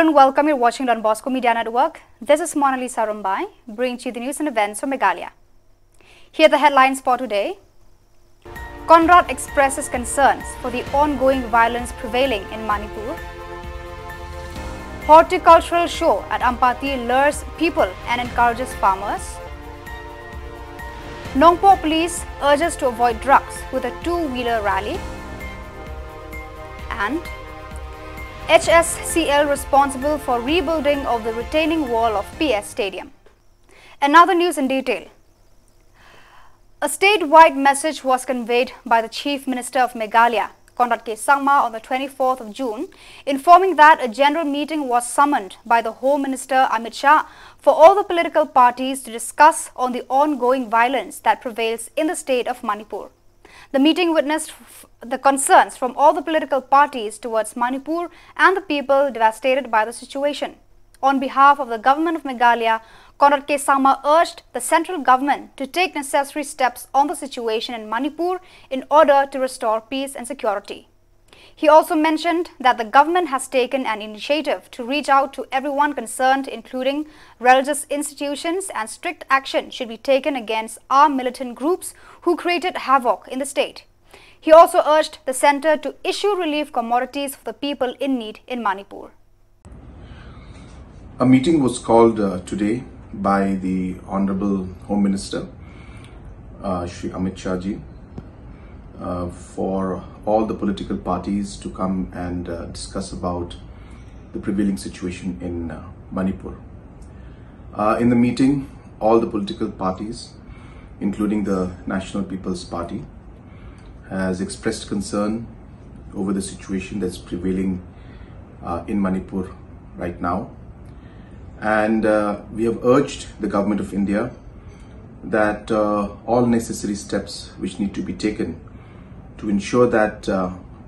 and welcome. You're watching Don Bosco Media Network. This is Monalisa Rumbai, bringing you the news and events from Meghalaya. Here are the headlines for today. Conrad expresses concerns for the ongoing violence prevailing in Manipur. Horticultural show at Ampati lures people and encourages farmers. Nongpo police urges to avoid drugs with a two-wheeler rally. And HSCL responsible for rebuilding of the retaining wall of PS Stadium. And now the news in detail. A statewide message was conveyed by the Chief Minister of Meghalaya, Conrad K. Sangma, on the 24th of June, informing that a general meeting was summoned by the Home Minister Amit Shah for all the political parties to discuss on the ongoing violence that prevails in the state of Manipur. The meeting witnessed the concerns from all the political parties towards Manipur and the people devastated by the situation. On behalf of the government of Meghalaya, Conrad K. Sangma urged the central government to take necessary steps on the situation in Manipur in order to restore peace and security. He also mentioned that the government has taken an initiative to reach out to everyone concerned, including religious institutions, and strict action should be taken against armed militant groups who created havoc in the state. He also urged the centre to issue relief commodities for the people in need in Manipur. A meeting was called today by the Honorable Home Minister, Shri Amit Shah ji, for all the political parties to come and discuss about the prevailing situation in Manipur. In the meeting, all the political parties, including the National People's Party, has expressed concern over the situation that's prevailing in Manipur right now. And we have urged the Government of India that all necessary steps which need to be taken to ensure that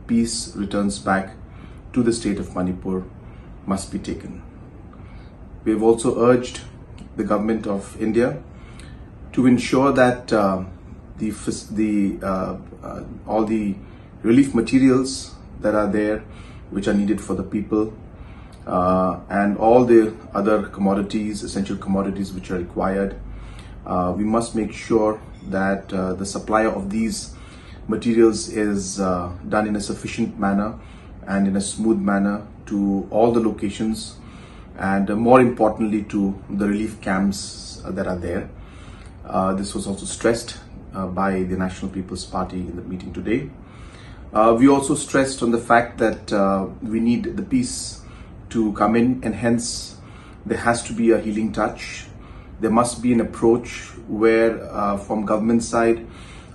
peace returns back to the state of Manipur must be taken. We have also urged the Government of India to ensure that all the relief materials that are there, which are needed for the people, and all the other commodities, essential commodities which are required, we must make sure that the supply of these materials is done in a sufficient manner and in a smooth manner to all the locations, and more importantly to the relief camps that are there. This was also stressed by the National People's Party in the meeting today. We also stressed on the fact that we need the peace to come in, and hence there has to be a healing touch. There must be an approach where from government side,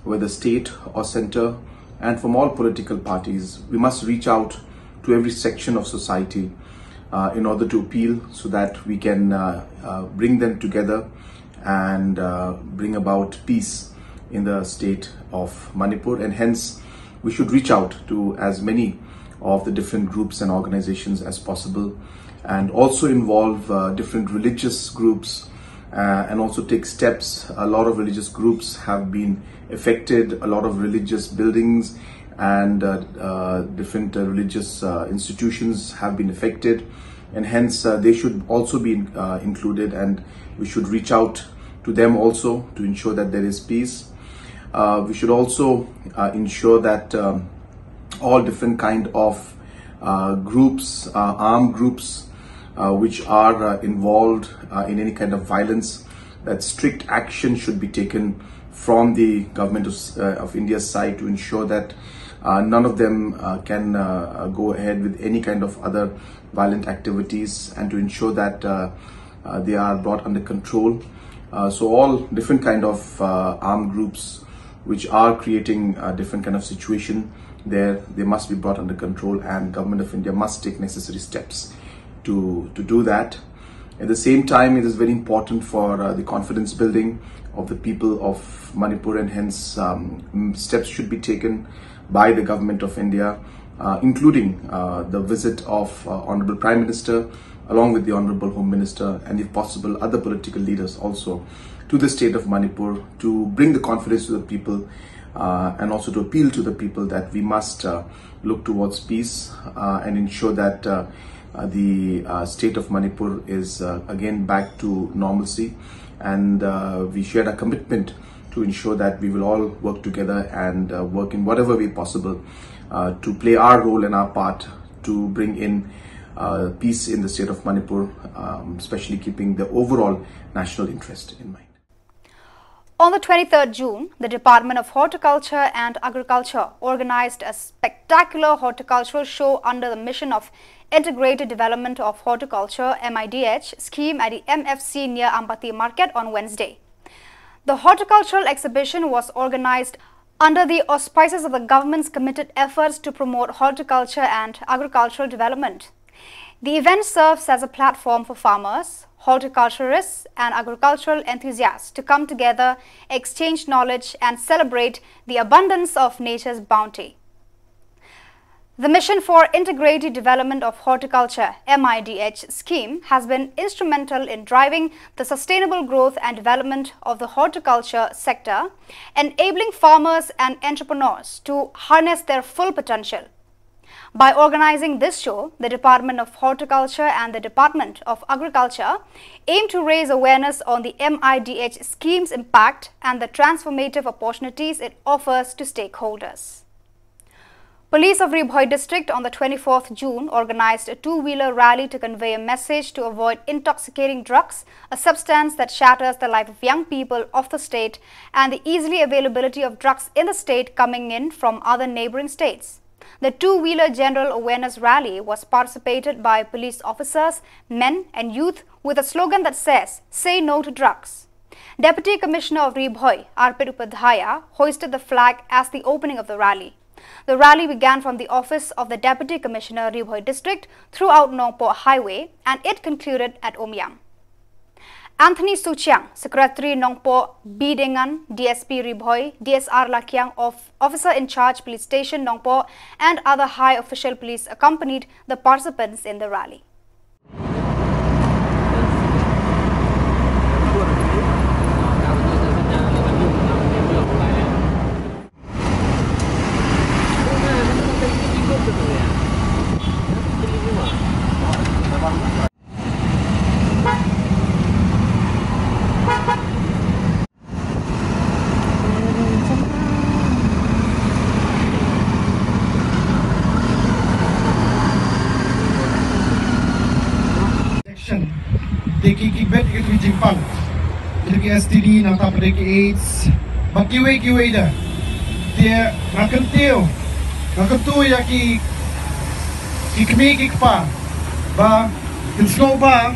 whether state or center, and from all political parties, we must reach out to every section of society in order to appeal so that we can bring them together and bring about peace in the state of Manipur. And hence we should reach out to as many of the different groups and organizations as possible, and also involve different religious groups and also take steps. A lot of religious groups have been affected, a lot of religious buildings and different religious institutions have been affected, and hence they should also be included, and we should reach out to them also to ensure that there is peace. We should also ensure that all different kind of groups, armed groups which are involved in any kind of violence, that strict action should be taken from the government of India's side to ensure that none of them can go ahead with any kind of other violent activities, and to ensure that they are brought under control. So all different kind of armed groups which are creating a different kind of situation there, they must be brought under control, and Government of India must take necessary steps to do that. At the same time, it is very important for the confidence building of the people of Manipur, and hence steps should be taken by the Government of India, including the visit of Honorable Prime Minister along with the Honorable Home Minister, and if possible other political leaders also, to the state of Manipur to bring the confidence to the people and also to appeal to the people that we must look towards peace and ensure that the state of Manipur is again back to normalcy, and we shared a commitment to ensure that we will all work together and work in whatever way possible to play our role and our part to bring in peace in the state of Manipur, especially keeping the overall national interest in mind. On the 23rd June, the Department of Horticulture and Agriculture organized a spectacular horticultural show under the mission of Integrated Development of Horticulture (MIDH) scheme at the MFC near Ambati Market on Wednesday. The horticultural exhibition was organized under the auspices of the government's committed efforts to promote horticulture and agricultural development. The event serves as a platform for farmers, horticulturists and agricultural enthusiasts to come together, exchange knowledge and celebrate the abundance of nature's bounty. The Mission for Integrated Development of Horticulture (MIDH) scheme has been instrumental in driving the sustainable growth and development of the horticulture sector, enabling farmers and entrepreneurs to harness their full potential. By organizing this show, the Department of Horticulture and the Department of Agriculture aim to raise awareness on the MIDH scheme's impact and the transformative opportunities it offers to stakeholders. Police of Ribhoi district on the 24th June organized a two-wheeler rally to convey a message to avoid intoxicating drugs, a substance that shatters the life of young people of the state, and the easily availability of drugs in the state coming in from other neighboring states. The two-wheeler general awareness rally was participated by police officers, men and youth with a slogan that says, "Say no to drugs." Deputy Commissioner of Ribhoi, Arpit Upadhyaya, hoisted the flag as the opening of the rally. The rally began from the office of the Deputy Commissioner, Ribhoi District, throughout Nongpo Highway, and it concluded at Omyang. Anthony Suchiang, Secretary Nongpo Bidengan, DSP Ribhoi, DSR Lakyang, Officer in Charge Police Station Nongpo, and other high official police accompanied the participants in the rally. Deki bet ke Jimpang, deki STD nak tak deki AIDS, bakiwe dah. Dia nak kentu ya ki kemi kikpa, ba kinsno ba,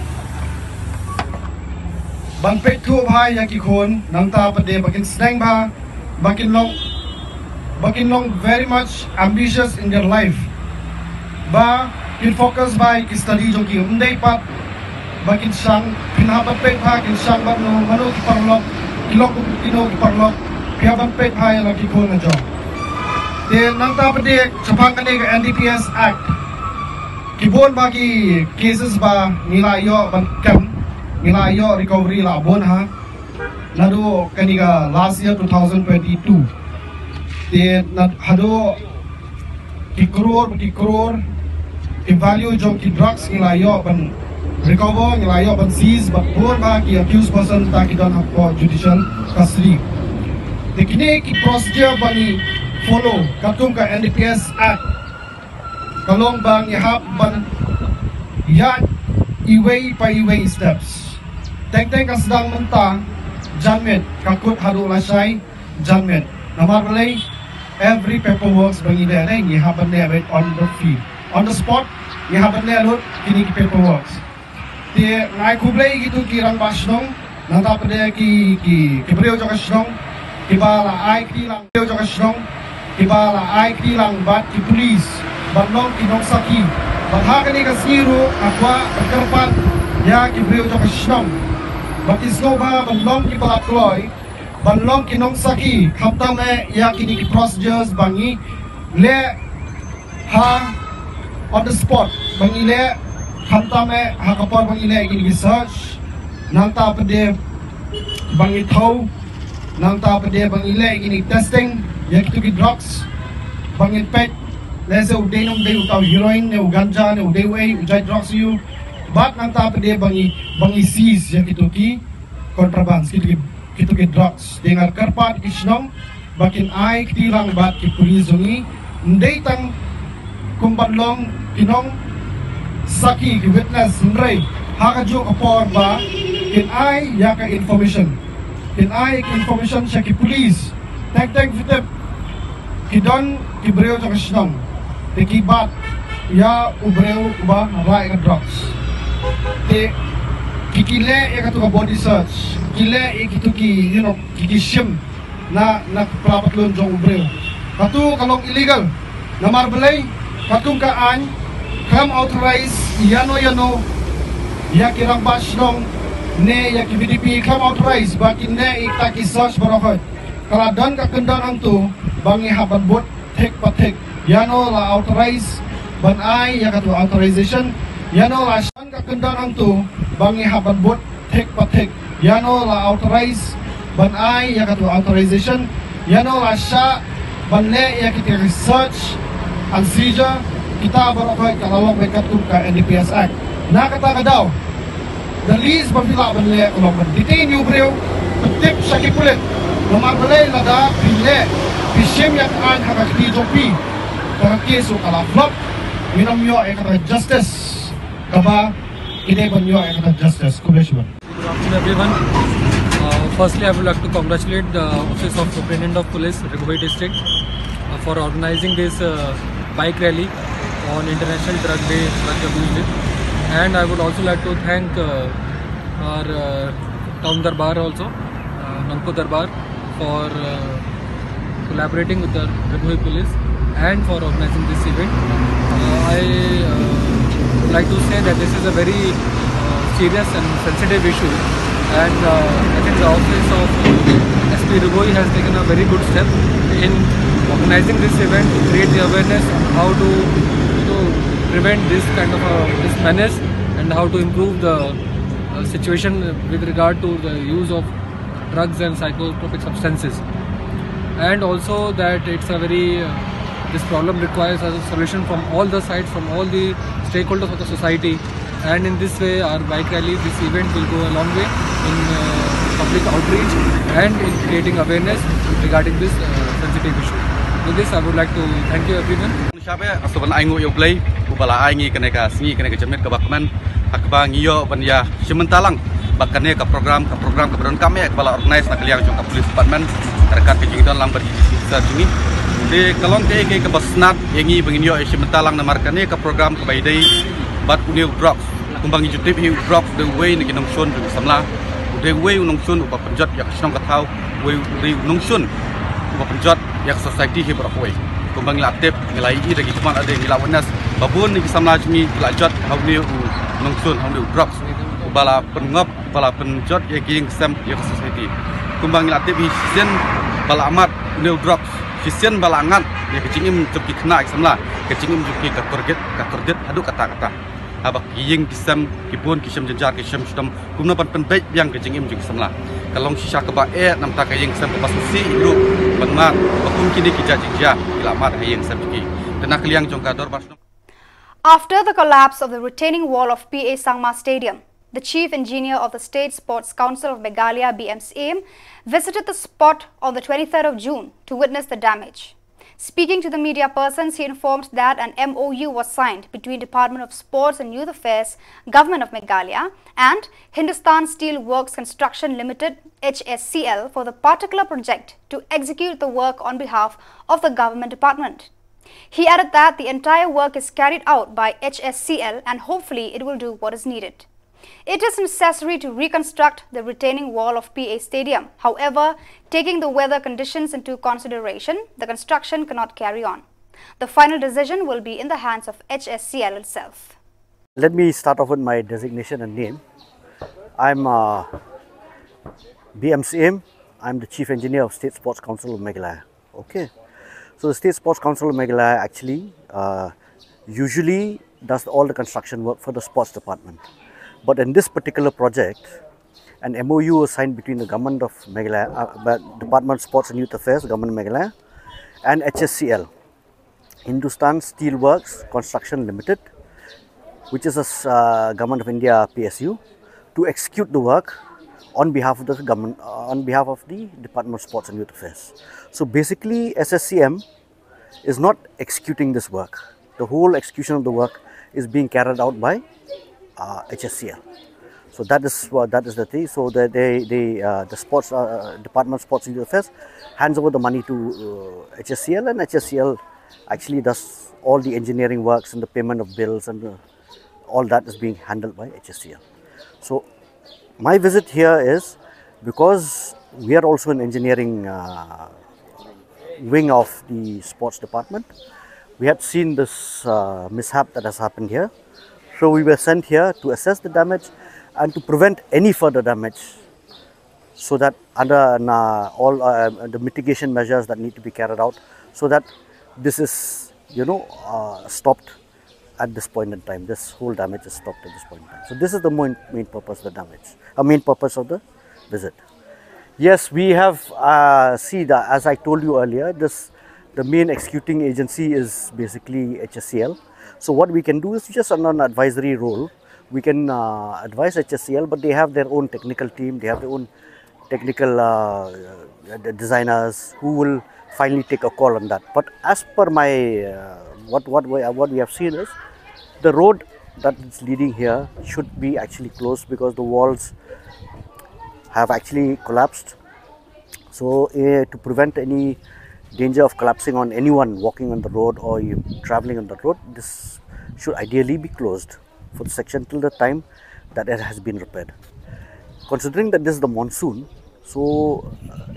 ban pet tu bhai ya ki kon, nang tak pada bakin senang ba, bakin long very much ambitious in their life, ba kin focus ba ki study jong ki undai pat. Bakin sang pinahaban pet ha kin sang ban no manu ki parlok kilok kino ki parlok pihaban pet ha ya ki ko na jo de nang ta pade chapang kane ka NDPS Act kibon bagi cases ba nilayo ban kam nilayo recovery la bon ha nado kaniga last year 2022 de na hado ki crore ki value jo ki drugs nilayo ban recover nilayo ban seize but bon ba ki accused person ta ki don have for judicial custody. Dekne ki procedure bani follow katung ka NDPS Act kalong bang ihap ban ya iway steps. Teng ka sedang menta janmet kakut haru lasai janmet. Namar balay every paperwork bang ide na ihap ban ne on the field on the spot ihap ban ne lut kini ki paperwork. Dia ngai kublai gitu kirang basnong nanta pada ki brio jok asnong ki bala ai ki lang brio jok asnong ki bala ai ki lang bat ki police banong ki nong saki bahha kani ka siru akwa berkerpan ya ki brio jok asnong bati snoba banong ki bala ploy banong ki nong saki khapta me ya kini ki procedures bangi le ha on the spot bangi le Hamta me hakapor bang ile gini research nang ta pede bang ithau nang ta pede bang ile gini testing ya kitu ki drugs bang pet lese uday nam day utaw heroin ne uganja ne uday way ujai drugs you bat nang ta pede bangi seize ya kituki contrabands kituki drugs dengar karpat kisnong bakin ai kitirang bat ki police zongi ndai tang kumbanlong kinong saki ki witness nrai hakajo apor ba kin ai ya ka information siya ki police tek vitep kidon ki breo sa kisnong te bat ya ubreo ba rai ka drugs te kikile ya ka to body search kile e kituki kikishim na prapatlon jong ubreo katu kalong illegal na marbalay katung kaan kam authorize yano ya kirang basnong ne ya ki BDP kam authorize bakin ne ikta ki search barokot kaladon ka kendon antu bangi haban bot tek patek yano la authorize ban ai ya katu authorization yano la shan ka kendon antu bangi haban bot tek patek yano la authorize ban ai ya katu authorization yano la sha ban ne ya ki research and seizure kita barokot kalalong may katung ka NDPS Act nakataka daw the least pabila banle kalau detain you bro tip sakit kulit nomor balai lada pile pisim yang an hakaki jopi kakaki so kala flop minam yo ekata justice kaba ide ban yo ekata justice kubeshwan. Good afternoon everyone. Firstly I would like to congratulate the Office of Superintendent of Police, Regovai District for organizing this bike rally on International Drug Day, Drug Abuse Day. And I would also like to thank our Town Darbar also, Nangpo Darbar, for collaborating with the Regovai Police and for organizing this event. I would like to say that this is a very serious and sensitive issue, and I think the office of SP Regovai has taken a very good step in organizing this event to create the awareness on how to prevent this kind of this menace and how to improve the situation with regard to the use of drugs and psychotropic substances, and also that it's a very this problem requires a solution from all the sides, from all the stakeholders of the society, and in this way our bike rally, this event will go a long way in public outreach and in creating awareness regarding this sensitive issue. With this I would like to thank you everyone. Shabe asoban aingo yo play ubala aingi keneka singi keneka jemet ke bakman akba ngiyo banya simentalang bakane ka program keberon kami kepala organize nak liang jong ka police department terkat ke jingdon lang bagi sisa jingi de kalong ke basnat yengi bangin yo simentalang na markane ka program ke baidai bat unil drugs kumbang jutip hi drugs the way ni kinong shon du samla the way unong shon upa penjat yak snong ka thau way unong shon upa penjat yak society hi berapoi kumbang latip nilai i lagi cuma ada ngilawanas babun ni samla jmi lajat hau ni unong shon hau ni drugs ubala pengop bala penjat yak king sam yak society kumbang latip hi sen bala amat ni drugs sisen bala angat ya kecingim juki kena samla kecingim juki ka korget adu kata-kata abak ying kisam kipun kisam jenjar kisam sudam kumna pan baik yang kecingim juki samla kalong sisa ke bae nam ta kaying sam pas si lu banmat bakum kini kijajija ilamat haying sam juki tenak liang jongka dor basno. After the collapse of the retaining wall of PA Sangma Stadium, the Chief Engineer of the State Sports Council of Meghalaya (BMCM) visited the spot on the 23rd of June to witness the damage. Speaking to the media persons, he informed that an MOU was signed between Department of Sports and Youth Affairs, Government of Meghalaya and Hindustan Steel Works Construction Limited (HSCL) for the particular project to execute the work on behalf of the government department. He added that the entire work is carried out by HSCL and hopefully it will do what is needed. It is necessary to reconstruct the retaining wall of PA Stadium. However, taking the weather conditions into consideration, the construction cannot carry on. The final decision will be in the hands of HSCL itself. Let me start off with my designation and name. I'm BMCM. I'm the Chief Engineer of State Sports Council of Meghalaya. Okay. So the State Sports Council of Meghalaya actually usually does all the construction work for the sports department. But in this particular project, an MOU was signed between the Government of Meghalaya, Department of Sports and Youth Affairs, Government of Meghalaya, and HSCL. Hindustan Steel Works Construction Limited, which is a Government of India PSU, to execute the work on behalf of the government, on behalf of the Department of Sports and Youth Affairs. So basically, SSCM is not executing this work. The whole execution of the work is being carried out by HSCL. So that is the thing. So the sports Department of Sports and Youth Affairs hands over the money to HSCL, and HSCL actually does all the engineering works and the payment of bills, and all that is being handled by HSCL. So my visit here is because we are also an engineering wing of the sports department. We had seen this mishap that has happened here. So we were sent here to assess the damage and to prevent any further damage, so that under all the mitigation measures that need to be carried out, so that this is stopped at this point in time. This whole damage is stopped at this point in time. So this is the main purpose of the damage, main purpose of the visit. Yes, we have see that, as I told you earlier, the main executing agency is basically HSCL. So what we can do is just under an advisory role, we can advise HSCL, but they have their own technical team, they have their own technical designers who will finally take a call on that. But as per my what we have seen is the road that is leading here should be actually closed because the walls have actually collapsed. So to prevent any danger of collapsing on anyone walking on the road or traveling on the road, this should ideally be closed for the section till the time that it has been repaired. Considering that this is the monsoon, so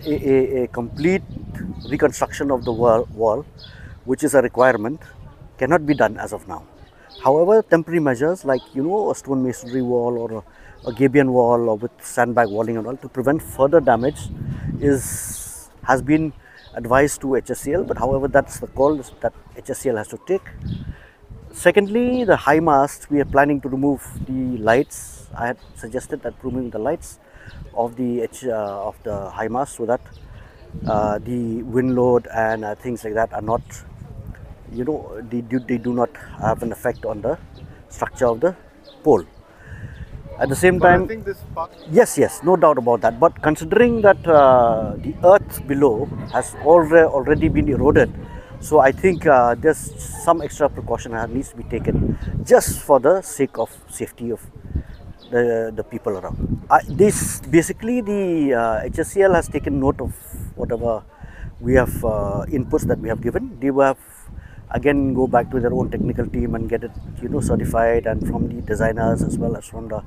a complete reconstruction of the wall, which is a requirement, cannot be done as of now. However, temporary measures like a stone masonry wall or a gabion wall or with sandbag walling and all to prevent further damage has been advised to HSCL, but however that's the call that HSCL has to take. Secondly, the high mast, we are planning to remove the lights. I had suggested that removing the lights of the high mast, so that the wind load and things like that are not, they do not have an effect on the structure of the pole. At the same time, I think this part, yes, no doubt about that. But considering that the earth below has already been eroded, so I think there's some extra precaution that needs to be taken just for the sake of safety of the people around. This basically the HSCL has taken note of whatever we have inputs that we have given. They will have again go back to their own technical team and get it certified, and from the designers as well as from the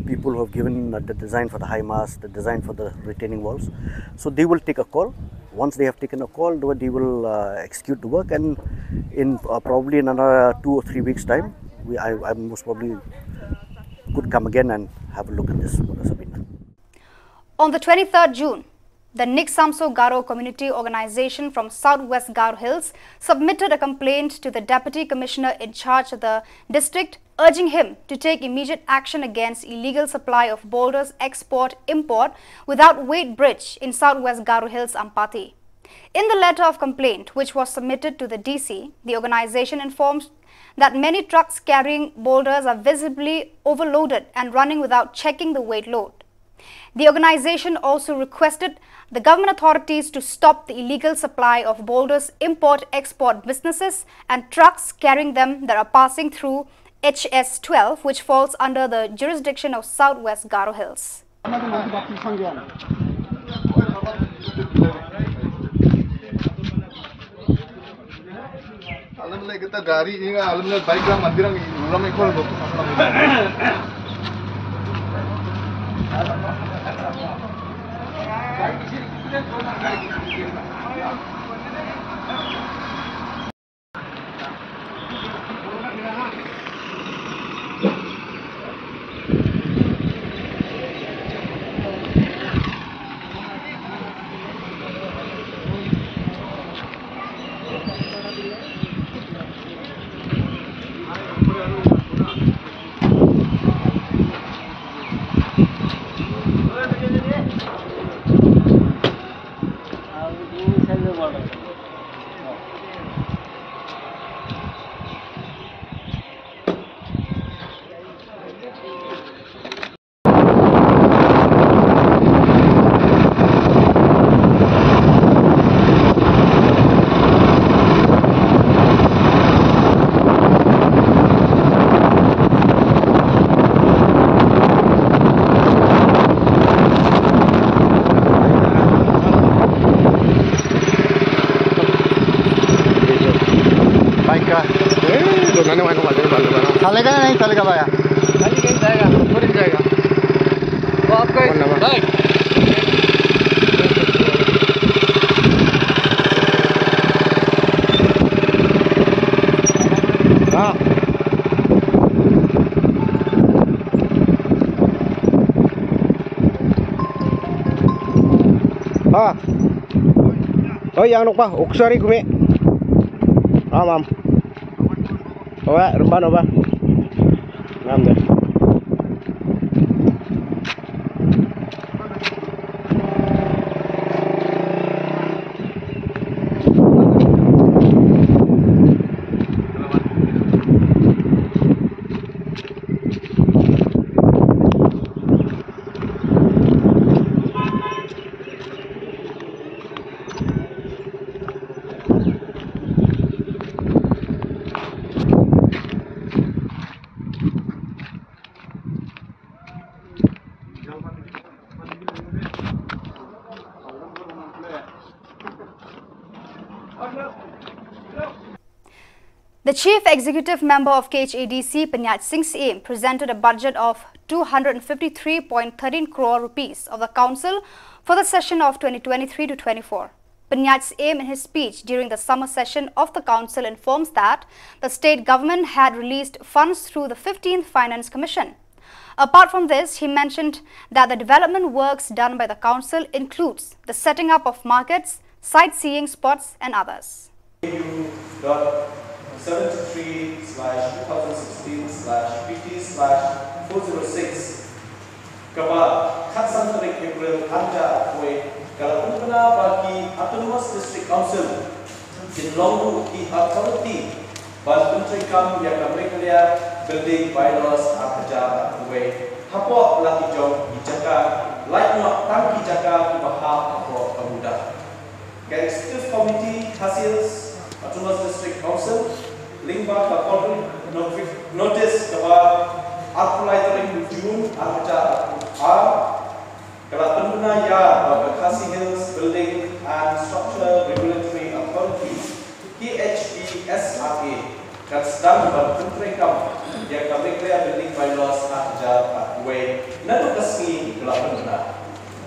people who have given the design for the high mast, the design for the retaining walls. So they will take a call. Once they have taken a call, they will execute the work, and in probably in another 2 or 3 weeks time, I most probably could come again and have a look at this, what has been done. On the 23rd June, the Niksamso Garo Community Organization from Southwest Garo Hills submitted a complaint to the Deputy Commissioner in charge of the district, urging him to take immediate action against illegal supply of boulders export-import without weight bridge in Southwest Garo Hills, Ampati. In the letter of complaint, which was submitted to the DC, the organization informs that many trucks carrying boulders are visibly overloaded and running without checking the weight load. The organization also requested the government authorities to stop the illegal supply of boulders import-export businesses and trucks carrying them that are passing through HS12, which falls under the jurisdiction of Southwest Garo Hills. Nani mana Talega नहीं Talega भाया खाली कहीं जाएगा थोड़ी जाएगा वो आपका भाई हाँ हाँ oh yang nuk pa uksari kumi am oba rumban oba nam deh The Chief Executive Member of KHADC, Panyat Singh Aim, presented a budget of 253.13 crore rupees of the Council for the session of 2023-24. Panyat's Aim in his speech during the summer session of the Council informs that the state government had released funds through the 15th Finance Commission. Apart from this, he mentioned that the development works done by the Council includes the setting up of markets, sightseeing spots and others. 73/2016/50/406 Kaba Khatsan Tarik April Anja Kue Kalapumpana bagi Autonomous District Council Shillong ki authority ban pentrikam yang Meghalaya building bylaws aja Kue hapo laki jong dijaka like no tangki jaka bahap hapo pemuda. Executive Committee hasil Autonomous District Council Lingba Kapolri notice kaba Apply 24 June aja kalau pengguna ya Bekasi Hills Building and Structure Regulatory Authority KHBSRA dan sedang berpentrikam yang kami clear building bylaws aja way nadu kesini kalau pengguna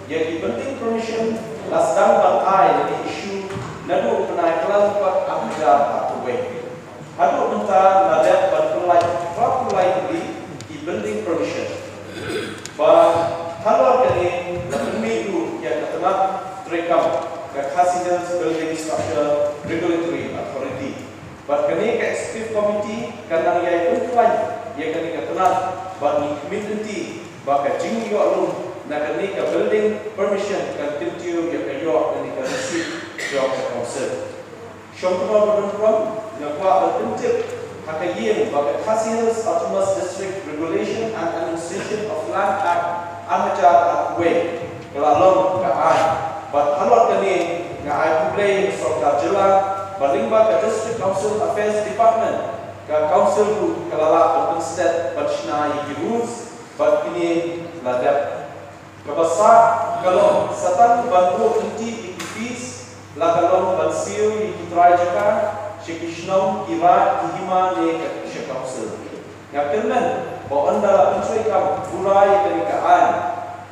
yang dipenting permission sedang berkai dari isu nadu penai kelas buat aja way Hadu minta nadat berpulai di building permission. Kalau kini minggu yang terkenal terekam ke Hasil Building Structure Regulatory Authority. Kini ke Executive Committee karena ia pun kelai ia kini terkenal bagi community bagi jing yo alum nak kini ke building permission kan tintiu ia ke yo kini ke receive job council. Syongkong beruntung yang kuat berpenting hakayin bagi Hasil Autonomous District Regulation and Administration of Land Act Amaja Way kelalong kaan but halot kini ngai play sokta jela balingba ke District Council Affairs Department ke council ku kelala instead batchna rules but kini ladap kebasa kalau satan bantu inti fees la kalau bansiu try jaka shikishnong kira hima ne ke council ngakemen bahwa anda mencari burai dari kaan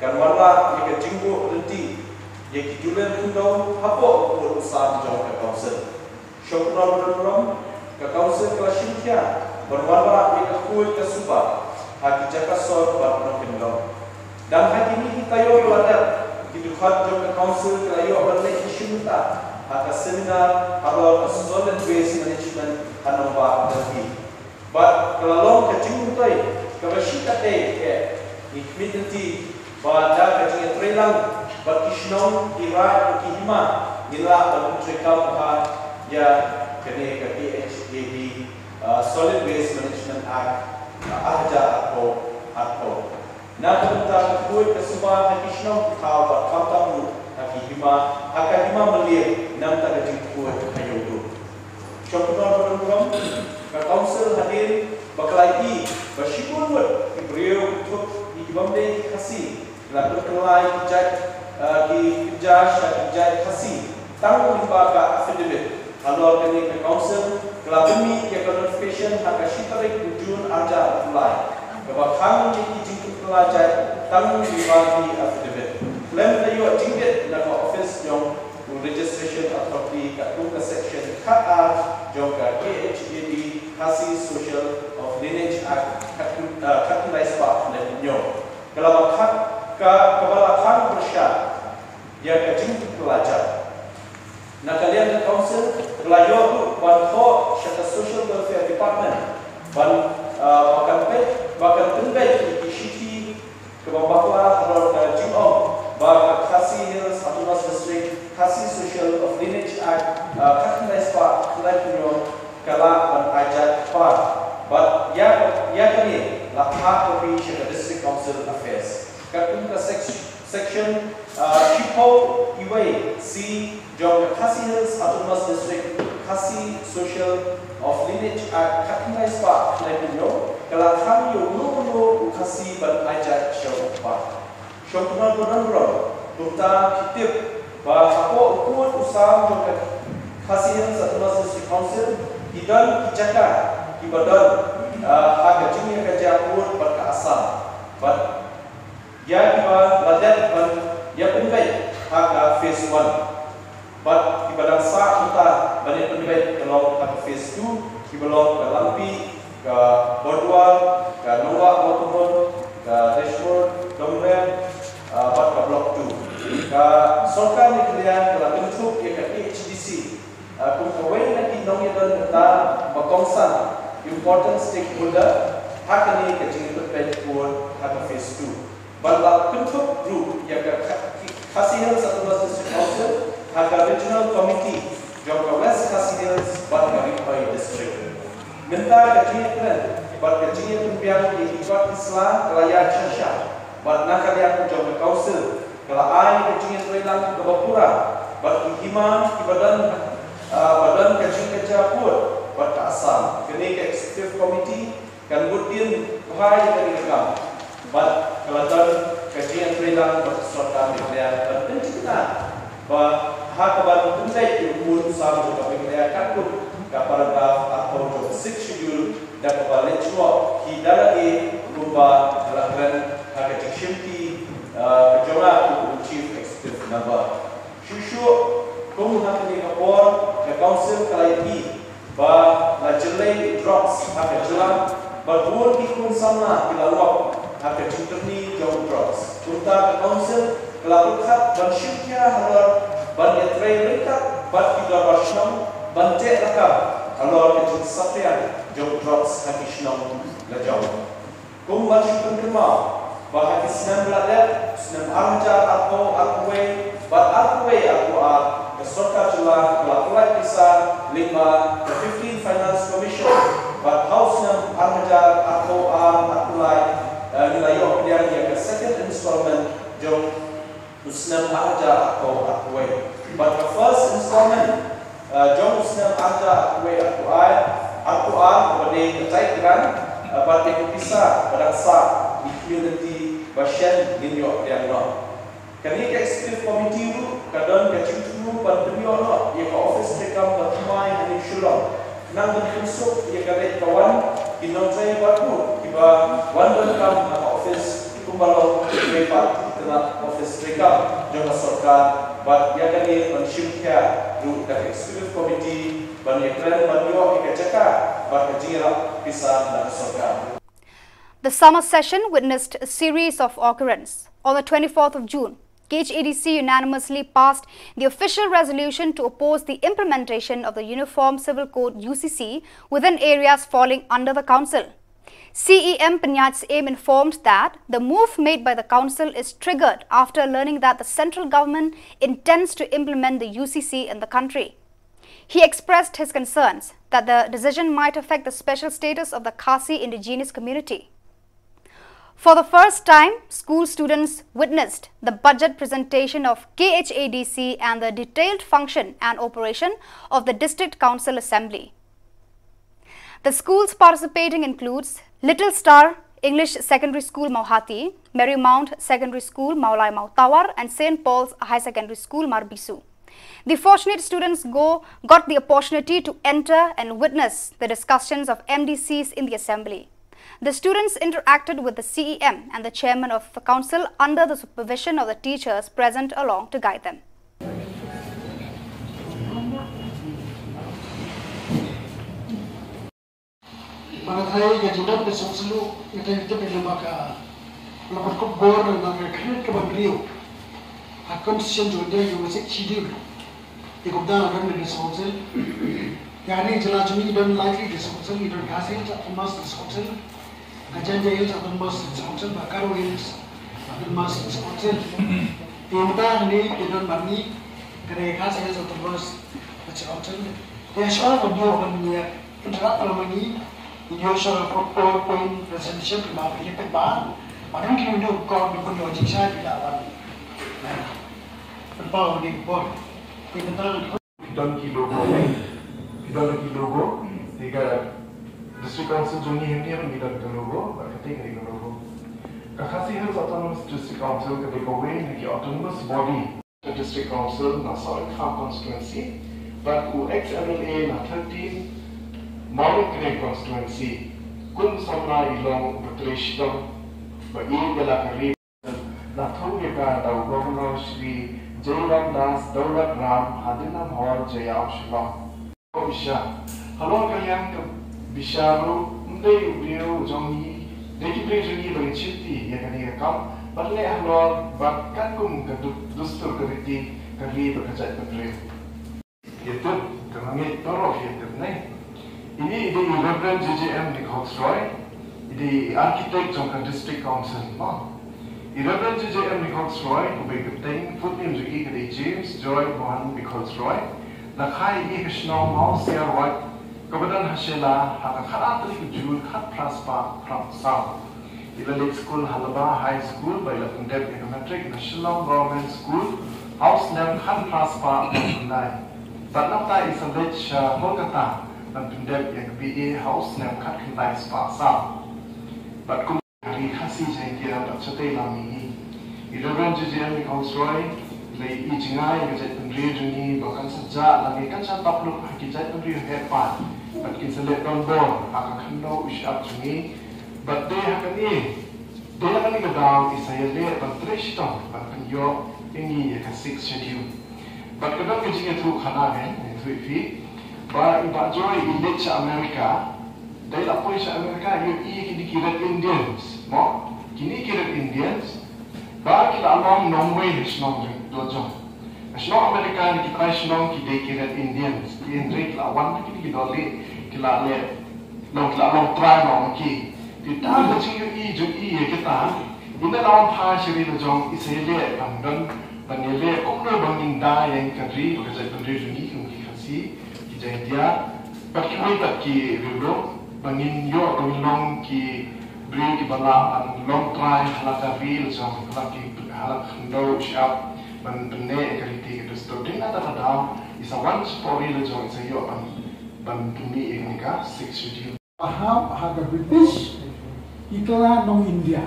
kan warna jika jinggu nanti yang dijulen undang apa urusan jauh ke council syukur berdoa ke council kelas India berwarna jika kuat ke subah hati jaka sor berdoa kendong dan hari ini kita yo belajar diduhat jauh ke council kita yo berlai isu minta haka seminar atau solid waste management hanova nanti but kalau ke jinggu tay kabashika ni community pada kecil trelang berkisnong kira kihima nila berkecikam ya kene ke PHAB Solid Waste Management Act aja atau na tentang kuat kesubahan kisnong kau berkamtamu kihima akahima melir nam tak kuat ayo contoh program ke council hadir bakalai bersyukur beliau untuk dibamde kasih lalu kelai jaj di jaj kasih tanggung limbaga affidavit kalau alor kini ke council kelah demi ia notification hak tarik Jun arja mulai kebakang yang dijingkut pelajar tanggung dibagi affidavit klaim tayo jingkit na office jong registration authority kat ke section KA jong ke KHAD Khasi Social of Lineage Act kat Pak dan Nyo kalau hak kebalakan bersyarat ia kajing pelajar. Nak kalian ke council pelajar tu bantu syarikat social welfare department bahkan tenggai di city ke bawah harus kajing bah Khasi Hills Autonomous District Khasi Social of Lineage Act Pak dan Nyo kala ban ajak Pak. But ya kami lah hak kopi syarikat district council affairs. Kat section Chipo Iway C Jog Khasi Hills Autonomous District Khasi Social of Lineage Act Katingai Spa Naipunyo kalau kami ulo Khasi ban ajak show Pak show tunan tunta kitip bah apa ukut usam Jog Khasi Hills Autonomous District Council hidan kijaka kibadan hak jini kerja pun berkeasal but ya kiba ladat ban ya penbai hak phase 1 but kiba dan sa kita bani penbai kalau hak phase 2 kiba long ke lampi ke bordua ke nova motorhome ke dashboard domren but ke block 2 ke sorkan ni kalian kalau bentuk ya ke HDC kung kawai na kinong ito kita makongsan important stakeholder hak ni ke jingit penbai pun hak phase 2 Balap bentuk group yang Khasi Hills Autonomous District Council, harga Regional Committee, Jogja West Khasi Hills, Balap Ripai District. Minta kajian keren, balap kajian pembiang di Hikmat Islam, Kelaya Syasha, balap nakalian Jogja Council, kelai kajian Relang Kebapura, balap Hima, badan kajian kerja pun, balap asal, kini ke Executive Committee, kan berdin bahaya dari rekam. But kelatan kajian perilang berserta Meghalaya berpencinta bahawa hak kebadan pentai diukur sama juga Meghalaya kakut ke paragraf atau 6 schedule dan kebalik cua hidalagi rumah dalam hak kecimti kejola chief executive number shushu kum hak ni kapor ke council kalai bahawa jelai drops hak kejola berbuat ikun sama dilalui hak interni jauh drops. Tunta council kelabut kat bansyuknya halor ban yatrai mereka ban tidak bersenang ban cek rakam halor kecil satrian jauh drops hak isnang lejauh. Kum bansyuk penerima bahagi senam belajar senam arja atau akuwe ban akuwe akuat kesorka jelah kelapulai kisah 5 the 15 Finance Commission ban house senam arja atau akulai nilai yang dia ke second installment jom usnam arja atau akuai. But the first installment jom usnam arja akuai kepada kecai geran but yang bisa berdasa di community basyan ninyo yang no. Kini ke executive committee itu kadang kecil tu bantunya no ia ke office mereka bertumai di Shillong. Nang berkusuk ia kadang kawan kinong saya baru tiba one come office kumbalo lepat tengah office mereka jangan sorkan but ia kini mensyukya du dari executive committee banyak keren banyak ikacaka but kejira bisa dan sorkan. The summer session witnessed a series of occurrences. On the 24th of June, KHADC unanimously passed the official resolution to oppose the implementation of the Uniform Civil Code UCC within areas falling under the Council. CEM Penyat's aim informed that the move made by the Council is triggered after learning that the central government intends to implement the UCC in the country. He expressed his concerns that the decision might affect the special status of the Khasi indigenous community. For the first time, school students witnessed the budget presentation of KHADC and the detailed function and operation of the District Council Assembly. The schools participating includes Little Star English Secondary School Mauhati, Marymount Secondary School Maulai Mautawar and St. Paul's High Secondary School Marbisu. The fortunate students got the opportunity to enter and witness the discussions of MDCs in the assembly. The students interacted with the CEM and the chairman of the council under the supervision of the teachers present along to guide them. Agenda is akan mas council bakar wheels akan mas council tinta ni kita mani kerja saya satu mas council ya soal video akan menyiap interact mani video soal PowerPoint presentation lima kali perbah padahal kita video kau bukan logic saya tidak awal perbah ni pun kita logo tiga District Council Juni hindi ang nila ng logo, bakit ng logo? Kakasi Hills Autonomous District Council kategori ng autonomous body. The District Council na sa Farm Constituency, but UXMLA na 13 Mawag Constituency. Kung sa mga ilong patrishitong baigala karib na tungi ka daw Governor Shri Jairam Das Daulat Ram Hadinam Hall Jayam Shillong. O siya, halong kayang Bisharo, Mday Ubrio, Jongi, Deki Brejuni, Bagchiti, Yakani Kam, Batle Ahlor, Bakakum, Dustur Kariti, Kali, Bakajat Padre. Itu, Kamangit Toro, Yatirne. Ini ide Reverend JJM Nick Hawksroy, ide Architect Jongka District Council. Reverend JJM Nick Hawksroy, Ubeguteng, Footname Juki Kade James, Joy Mohan Nick Hawksroy, Nakai Ikashnong House, Sierra White. Kemudian hasilnya hak ke June kat Praspa from South. Ilalik School Halaba High School by the Funded Econometric Shillong Government School House name kat Praspa from Nai. But not that is a rich Kolkata and Funded BA House name kat Kendai Spa South. But kum hari khasi jengkira tak cetai lami. Reverend JJM Hawksroy lay ijingai gajat pendiri juni bahkan sejak lagi kan saya tak perlu gajat pendiri hebat. But kita lihat nombor akan kena usiap juni, but dia akan ni kedau isaya lihat bantrish tong, bahkan yo ini akan 6 schedule. But kedau kerja tu khana kan, itu ifi. Bah iba joy ilit sa Amerika, dahil apoy sa Amerika yo kini kira Indians, mo kini kira Indians. Bah kita along Norway Shillong dojong. Shillong Amerika ni kita Shillong kita kira Indians. Indrik lawan kita doli kita le long try long ki. Kita macam yo kita. Ina lawan pa siri dojong isele pangdan panele okno bangin da yang kadri bekerja pendiri ni kasi kita dia pakai tak ki ribro bangin yo long ki beri di bala long try halaka real jong lagi halak ndo shop ban benne kaliti itu student ada tada is a one story le jong isa yo ban tumi enika 6 schedule paham harga British iklan nong India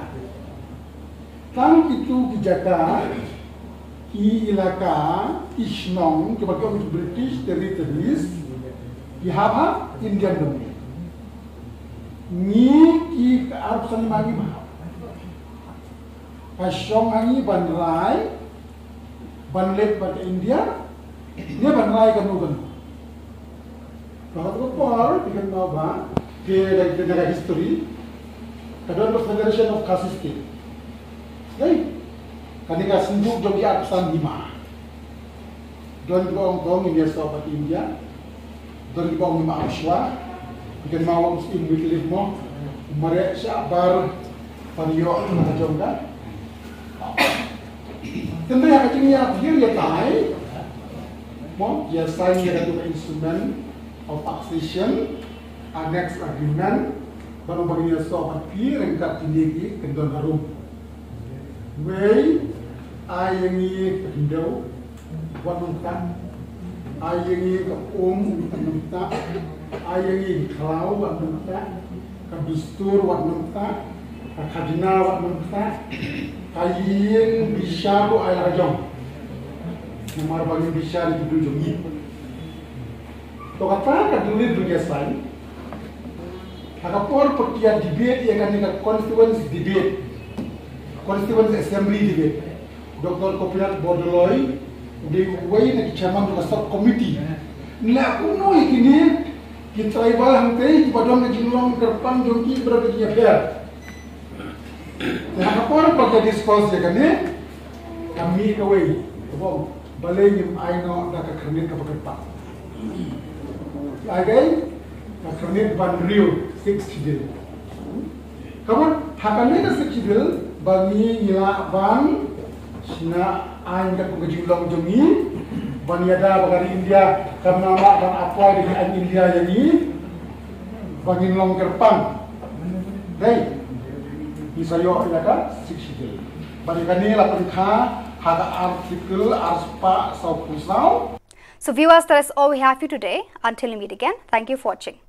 kan itu dijaga ki ilaka Ishnong kebagai British territories dihaba Indian domain ni ki Arab Saudi magi mah Asyong hangi banrai banlet pada India dia banrai kan bukan kalau por bikin nova ke negara history kadang Federation of Caste State dai kanika sinduk jogi aksan lima don gong India sobat India don gong lima Ashwa bikin mau muslim weekly mo mereka sabar panio na jongga tentu yang kecilnya dia tai mo dia sign dia tu instrument of taxation annex agreement baru bagi dia sobat pi rengkat tinggi kendon harum way ayengi pendau buat mentah ayengi ke mentah ayengi kalau buat mentah ke dustur buat mentah ke khajna buat mentah kayin bisharu ayah jong Nomor bagi bisa itu jungi. To kata kadulit bergesan. Agapor perkia debate ya kan ika constituency debate. Constituency assembly debate. Dr. Kopiat Bodoloy di way na chairman ng sub committee. Nila kuno ikini ki tribal hangte badom na Shillong kerpan jongki berada di affair. Agapor perkia discuss ya kan kami kawai. Bom balay yung ayno nakakarnit ka pagkatpa. Lagay, nakarnit ban Rio 6 chidil. Kapan hakanit na 6 chidil, bangi nila ban sina ayn ka kung Shillong jungi, banyada bagari India kamnama ban apoy di ayn India yani, bangin long kerpang. Day, isayo ilaka 6 chidil. Balikani lapun ka haga artikel arspa sau pusau. So viewers, that is all we have for you today. Until we meet again, thank you for watching.